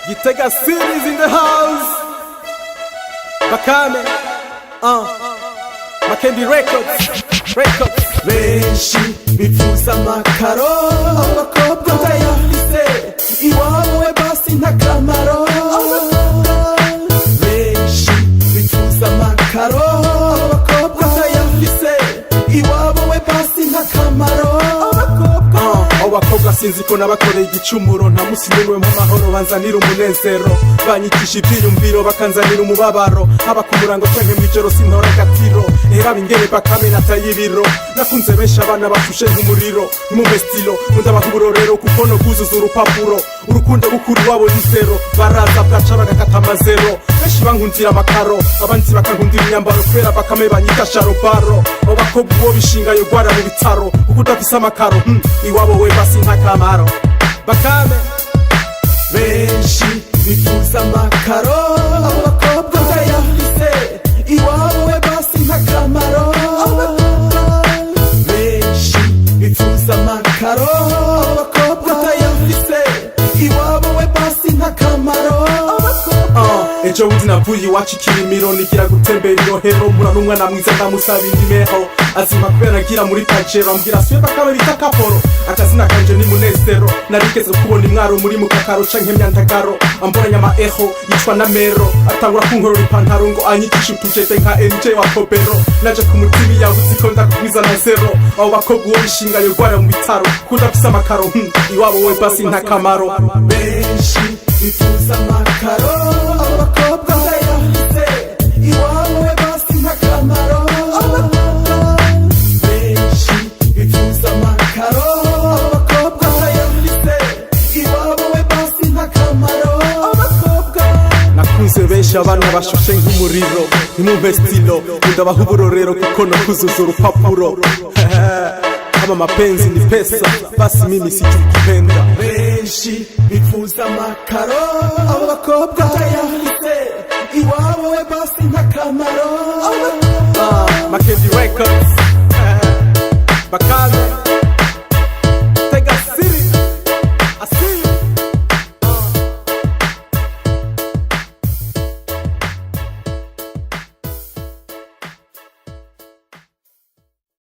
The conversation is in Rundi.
Gitega series in the house. Bakame, Makendi Records. Benshi bifuza amakaro, abakobwa utayafise iwawe basi ntakamaro. Benshi bifuza amakaro, abakobwa utayafise iwawe basi ntakamaro. Abakobwa sinzi ko nabakoreye igicumuro, nta musi nimwe mu mahoro banzanira umunezero, banyigisha ivyiyumviro bakanzanira umubabaro, haba ku murango canke mw'ijoro sintora gatiro, eraba ingene Bakame nataye ibiro, nakunze benshi abana bashushe nk'umuriro, nimumpe stilo nkundabaha uburorero kuko no kuzuza urupapuro, urukundo bukuri wabo n'isero, baraza bwaca bagakata amazero, benshi bankundira amakaro, abandi bakankundira imyambaro kubera Bakame banyita sharobaro, abo bakobwa uwo bishinga yogwara mu bitaro, kuko udafise amakaro iwabo we basi ntakamaro. Bakame benshi bifuza amakaro, abakobwa utayafise iwawe basi ntakamaro. Benshi bifuza amakaro, abakobwa utayafise iwawe basi ntakamaro. Ejo bundi navuye iwacu Kirimiro nigira gutembera Irohero, mura n'umwana mwiza ndamusaba indimeho, azima kubera ngira muri Pajero, ambwira suye Bakame bita Kaporo, akazina kanje ni Munezero, narigeze kubona imwaro muri Mukakaro canke Myandagaro, ambonanye ama echo yicwa na Mero, atangura kunkorora ipantaro ngo anyigisha utujete nka NJ wa Kobero, naje ku mutima yavuze ko ndakugwiza na zero, abo bakobwa uwo bishinga yogwara mu bitaro, kudafise amakaro iwabo we basi ntakamaro. Benshi bifuza amakaro, abakobwa utayafise iwawe basi ntakamaro. Benshi bifuza amakaro, abakobwa utayafise iwawe basi ntakamaro. Nakunze benshi abana bashushe nk'umuriro, nimumpe stilo nkundabaha uburorero kuko no kuzuza urupapuro. Kama mapenzi ni pesa basi mimi sijukipenda. Benshi bifuza amakaro, abakobwa utayafise